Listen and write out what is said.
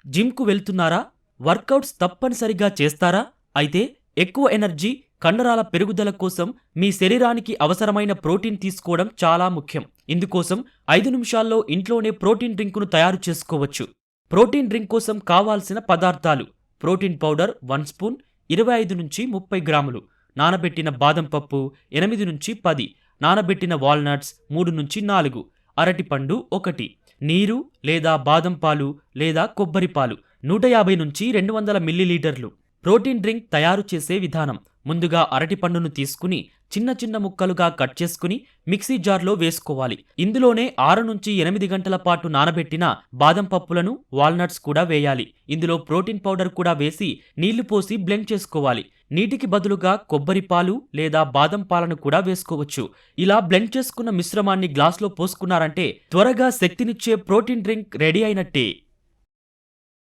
జిమ్కు వెళ్తున్నారా? వర్కౌట్స్ తప్పనిసరిగా చేస్తారా? అయితే ఎక్కువ ఎనర్జీ, కండరాల పెరుగుదల కోసం మీ శరీరానికి అవసరమైన ప్రోటీన్ తీసుకోవడం చాలా ముఖ్యం. ఇందుకోసం 5 నిమిషాల్లో ఇంట్లోనే ప్రోటీన్ డ్రింకును తయారు చేసుకోవచ్చు. ప్రోటీన్ డ్రింక్ కోసం కావాల్సిన పదార్థాలు: ప్రోటీన్ పౌడర్ 1 స్పూన్, 25-30 గ్రాములు, నానబెట్టిన బాదం పప్పు 8-10, నానబెట్టిన వాల్నట్స్ 3-4, అరటిపండు 1, నీరు లేదా బాదం పాలు లేదా కొబ్బరి పాలు 150-200 మిల్లీలీటర్లు. ప్రోటీన్ డ్రింక్ తయారు చేసే విధానం: ముందుగా అరటిపండును తీసుకుని చిన్న చిన్న ముక్కలుగా కట్ చేసుకుని మిక్సీ జార్లో వేసుకోవాలి. ఇందులోనే 6-8 గంటల పాటు నానబెట్టిన బాదం పప్పులను, వాల్నట్స్ కూడా వేయాలి. ఇందులో ప్రోటీన్ పౌడర్ కూడా వేసి నీళ్లు పోసి బ్లెండ్ చేసుకోవాలి. నీటికి బదులుగా కొబ్బరి పాలు లేదా బాదం పాలను కూడా వేసుకోవచ్చు. ఇలా బ్లెండ్ చేసుకున్న మిశ్రమాన్ని గ్లాస్లో పోసుకున్నారంటే త్వరగా శక్తినిచ్చే ప్రోటీన్ డ్రింక్ రెడీ అయినట్టే.